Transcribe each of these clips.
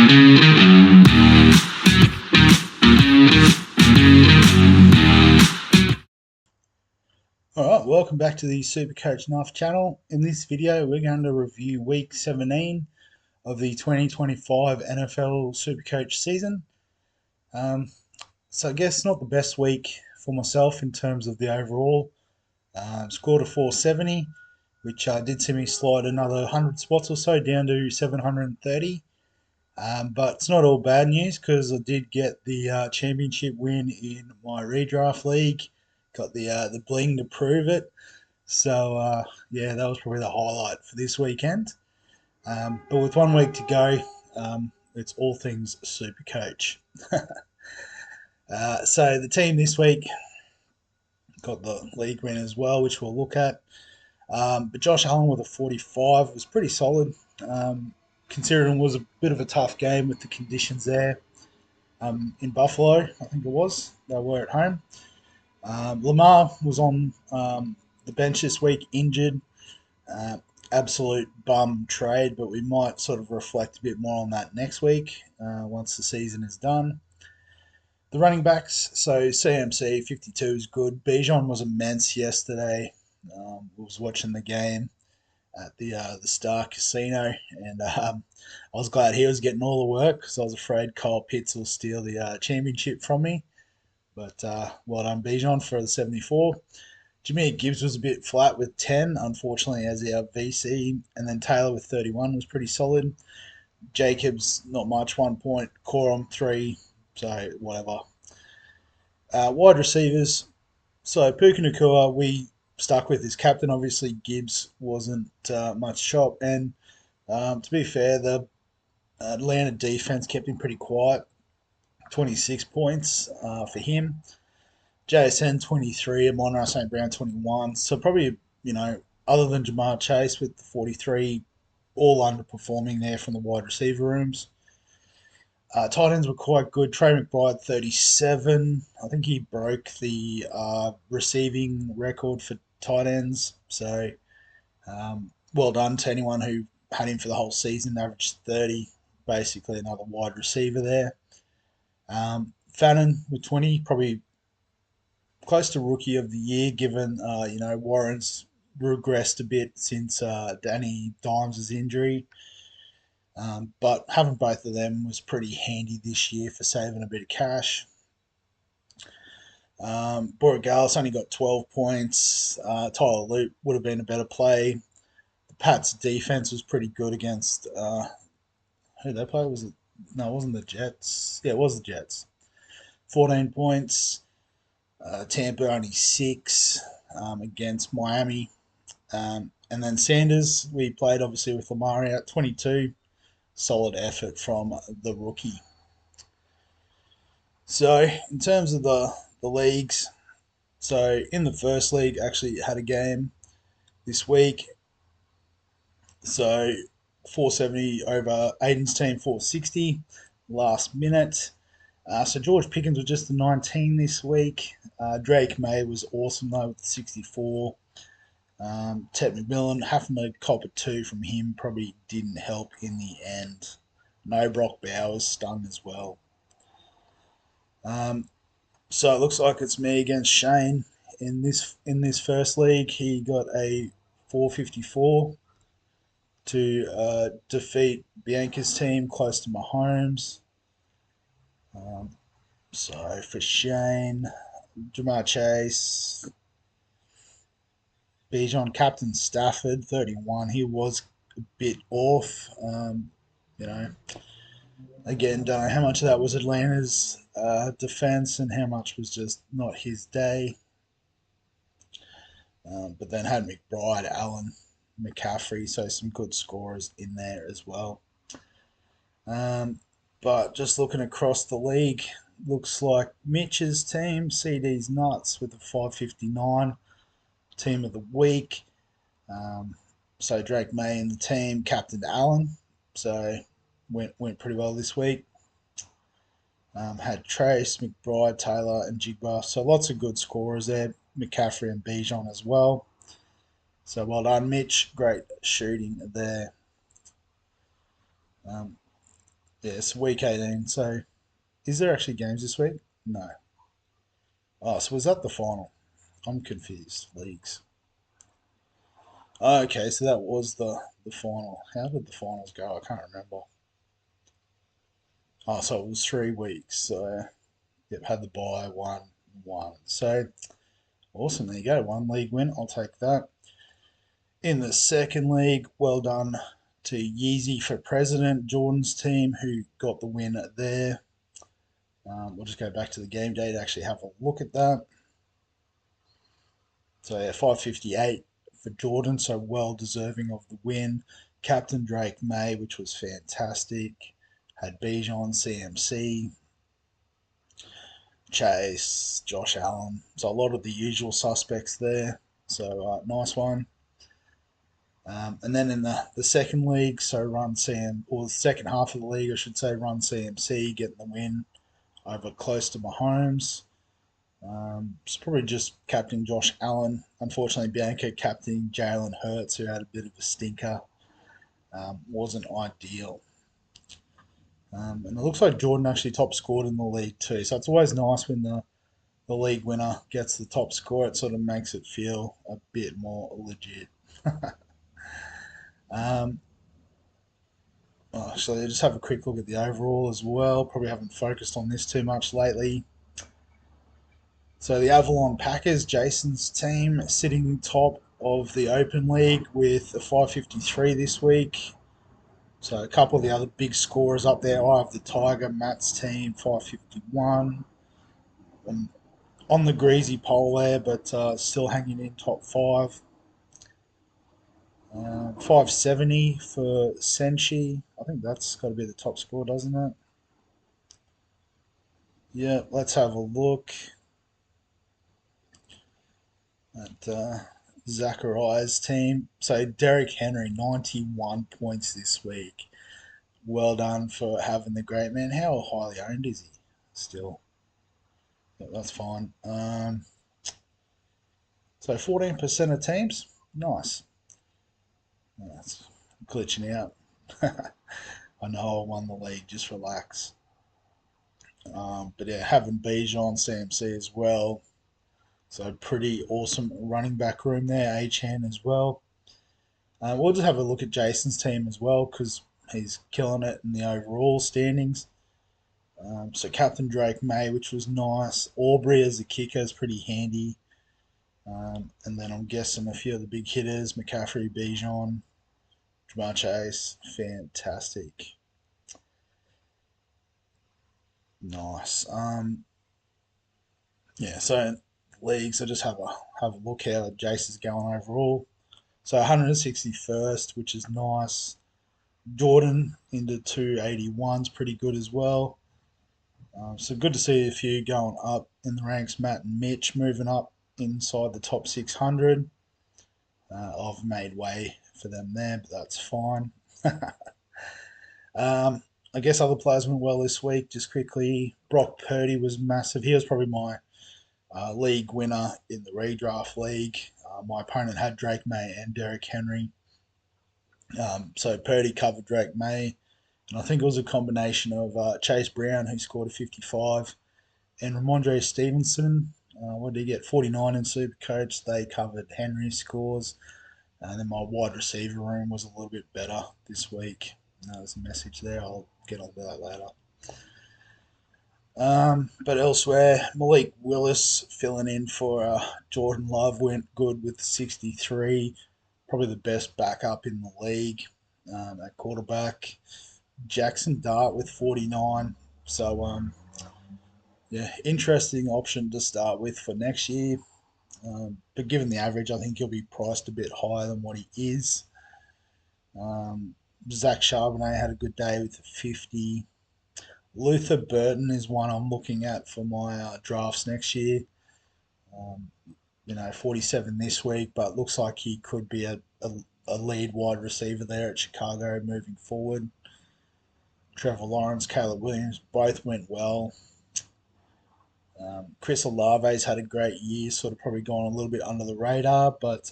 Alright, welcome back to the SuperCoach NFL channel. In this video, we're going to review Week 17 of the 2025 NFL SuperCoach season. So I guess not the best week for myself in terms of the overall. Scored a 470, which did see me slide another 100 spots or so down to 730. But it's not all bad news because I did get the championship win in my redraft league. Got the bling to prove it. So yeah, that was probably the highlight for this weekend. But with 1 week to go, it's all things SuperCoach. So the team this week got the league win as well, which we'll look at. But Josh Allen with a 45 was pretty solid, considering it was a bit of a tough game with the conditions there in Buffalo. I think it was. They were at home. Lamar was on the bench this week, injured. Absolute bum trade, but we might sort of reflect a bit more on that next week once the season is done. The running backs, so CMC 52 is good. Bijan was immense yesterday. Was watching the game at the Star Casino, and I was glad he was getting all the work because I was afraid Kyle Pitts will steal the championship from me. But well done, Bijan, for the 74. Jameer Gibbs was a bit flat with 10, unfortunately, as our VC. And then Taylor with 31 was pretty solid. Jacobs, not much, 1 point. Corum, 3. So, whatever. Wide receivers. So, Puka Nacua, we stuck with his captain. Obviously, Gibbs wasn't much shot. And to be fair, the Atlanta defense kept him pretty quiet. 26 points for him. JSN 23, Amon-Ra St. Brown 21. So probably, other than Jamar Chase with the 43, all underperforming there from the wide receiver rooms. Tight ends were quite good. Trey McBride 37. I think he broke the receiving record for tight ends. So well done to anyone who had him for the whole season. Averaged 30. Basically another wide receiver there. Fannin with 20, probably close to rookie of the year, given Warren's regressed a bit since Danny Dimes' injury. But having both of them was pretty handy this year for saving a bit of cash. Borregales only got 12 points. Tyler Loop would have been a better play. The Pats' defense was pretty good against who they play? Was it? No, it wasn't the Jets. Yeah, it was the Jets. 14 points. Tampa only 6 against Miami. And then Sanders, we played obviously with Lamar out, 22. Solid effort from the rookie. So in terms of the leagues, so in the first league, actually had a game this week. So 470 over Aiden's team, 460 last minute. So George Pickens was just the 19 this week. Drake May was awesome though with the 64. Ted McMillan, having a cop of 2 from him probably didn't help in the end. No Brock Bowers stung as well. So it looks like it's me against Shane in this first league. He got a 454 to defeat Bianca's team close to Mahomes. So for Shane, Jamar Chase, Bijan, Captain Stafford, 31. He was a bit off. Again, don't know how much of that was Atlanta's defense and how much was just not his day. But then had McBride, Allen, McCaffrey, so some good scorers in there as well. But just looking across the league, looks like Mitch's team, CD's nuts with a 559, team of the week. So Drake May in the team, captained Allen, so went pretty well this week. Had Trace, McBride, Taylor, and Jigba, so lots of good scorers there. McCaffrey and Bijan as well. So well done, Mitch. Great shooting there. Yeah, it's week 18. So is there actually games this week? No. Oh, so was that the final? I'm confused. Leagues. Oh, okay, so that was the final. How did the finals go? I can't remember. Oh, so it was 3 weeks. So yep, had the bye, won. So awesome. There you go. One league win. I'll take that. In the second league, well done to Yeezy for president, Jordan's team, who got the win there. We'll just go back to the game day to actually have a look at that. So yeah, 558 for Jordan, so well deserving of the win. Captain Drake May, which was fantastic. Had Bijan, CMC, Chase, Josh Allen. So a lot of the usual suspects there. So nice one. And then in the second league, so run CM, or the second half of the league, I should say, run CMC, getting the win over close to Mahomes. It's probably just captaining Josh Allen. Unfortunately, Bianca captaining Jalen Hurts, who had a bit of a stinker. Wasn't ideal. And it looks like Jordan actually top scored in the league too. So it's always nice when the league winner gets the top score. It sort of makes it feel a bit more legit. um, Actually, just have a quick look at the overall as well. Probably haven't focused on this too much lately. So the Avalon Packers, Jason's team, sitting top of the Open League with a 553 this week. So a couple of the other big scorers up there. I have the Tiger, Matt's team, 551. I'm on the greasy pole there, but still hanging in top five. 570 for Senshi. I think that's got to be the top score, doesn't it? Yeah, let's have a look at Zachariah's team. So Derrick Henry, 91 points this week. Well done for having the great man. How highly owned is he? Still, yeah, that's fine. So 14% of teams, nice. That's glitching out. I know I won the league. Just relax. But yeah, having Bijan, CMC as well. So pretty awesome running back room there. Achan as well. We'll just have a look at Jason's team as well because he's killing it in the overall standings. So Captain Drake May, which was nice. Aubrey as a kicker is pretty handy. And then I'm guessing a few of the big hitters, McCaffrey, Bijan, Jamar Chase, fantastic. Nice. Yeah, so leagues, I just have a look how Jace is going overall. So 161st, which is nice. Jordan into 281's pretty good as well. So good to see a few going up in the ranks. Matt and Mitch moving up inside the top 600. I've made way for them there, but that's fine. I guess other players went well this week. Just quickly, Brock Purdy was massive. He was probably my league winner in the redraft league. My opponent had Drake May and Derrick Henry. So Purdy covered Drake May. And I think it was a combination of Chase Brown, who scored a 55, and Ramondre Stevenson. What did he get? 49 in Supercoach. They covered Henry's scores. And then my wide receiver room was a little bit better this week. There's a message there. I'll get on to that later. But elsewhere, Malik Willis filling in for Jordan Love went good with 63. Probably the best backup in the league at quarterback. Jackson Dart with 49. So, yeah, interesting option to start with for next year. But given the average, I think he'll be priced a bit higher than what he is. Um, Zach Charbonnet had a good day with a 50. Luther Burton is one I'm looking at for my drafts next year. Um, 47 this week, but looks like he could be a lead wide receiver there at Chicago moving forward. Trevor Lawrence, Caleb Williams, both went well. Chris Olave's had a great year, sort of probably gone a little bit under the radar, but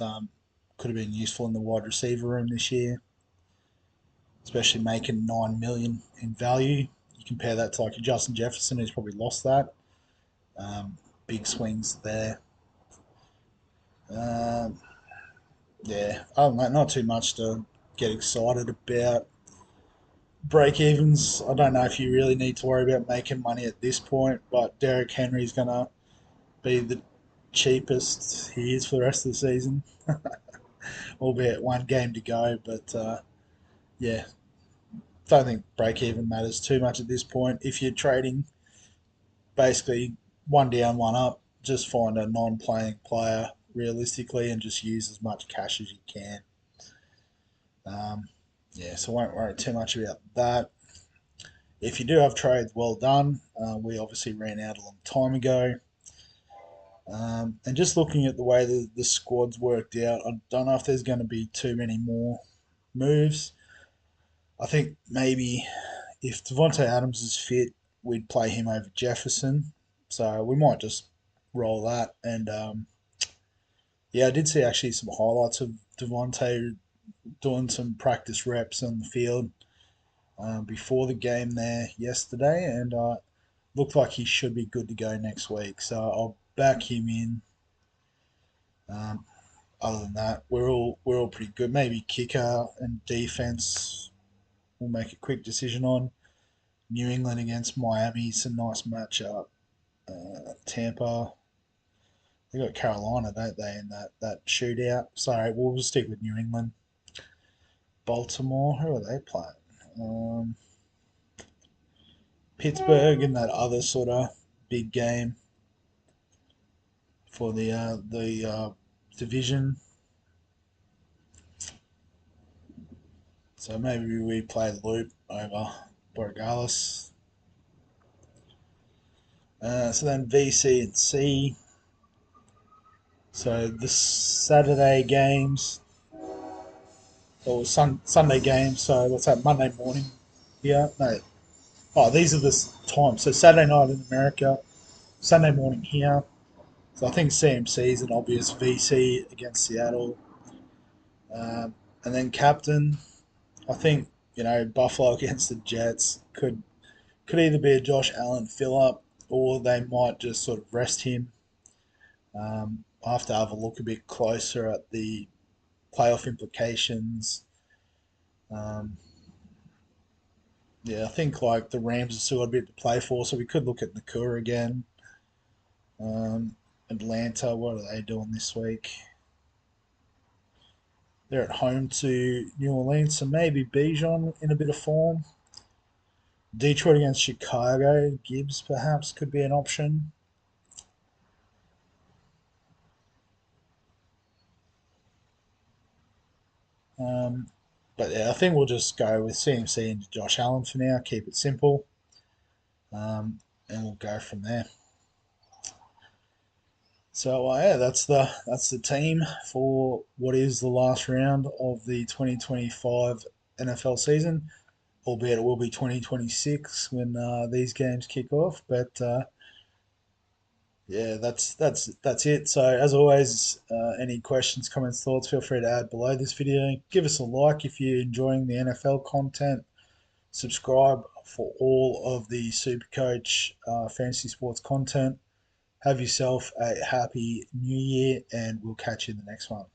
could have been useful in the wide receiver room this year. especially making 9 million in value. You compare that to like a Justin Jefferson, who's probably lost that. Um, Big swings there. Um, yeah, other than that, not too much to get excited about. Break evens, I don't know if you really need to worry about making money at this point, but Derrick Henry's going to be the cheapest he is for the rest of the season, albeit one game to go. But yeah, don't think break even matters too much at this point. If you're trading basically one down, one up, just find a non playing player realistically and just use as much cash as you can. Um, yeah, so won't worry too much about that. If you do have trades, well done. We obviously ran out a long time ago. And just looking at the way the squad's worked out, I don't know if there's going to be too many more moves. I think maybe if Devontae Adams is fit, we'd play him over Jefferson. So we might just roll that. And yeah, I did see actually some highlights of Devontae doing some practice reps on the field before the game there yesterday, and looked like he should be good to go next week. So I'll back him in. Um, Other than that, we're all pretty good. Maybe kicker and defense. We'll make a quick decision on. New England against Miami is a nice matchup. Tampa, they got Carolina, don't they, in that shootout? Sorry, we'll stick with New England. Baltimore, who are they playing? Pittsburgh in that other sort of big game for the division. So maybe we play Loop over Borregales. So then VC and C. So the Saturday games or Sunday games. So what's that? Monday morning here? No. Oh, these are the times. So Saturday night in America, Sunday morning here. So I think CMC is an obvious VC against Seattle. And then captain, I think Buffalo against the Jets could either be a Josh Allen fill up or they might just sort of rest him. I'll have to have a look a bit closer at the playoff implications. Um, yeah, I think like the Rams have still got a bit to play for, so we could look at Nakua again. Atlanta, what are they doing this week? They're at home to New Orleans, so maybe Bijan in a bit of form. Detroit against Chicago, Gibbs perhaps could be an option. Um, but yeah, I think we'll just go with CMC and Josh Allen for now. Keep it simple, and we'll go from there. So yeah, that's the team for what is the last round of the 2025 NFL season. Albeit it will be 2026 when these games kick off. But yeah, that's it. So as always, any questions, comments, thoughts, feel free to add below this video. Give us a like if you're enjoying the NFL content. Subscribe for all of the SuperCoach fantasy sports content. Have yourself a happy new year, and we'll catch you in the next one.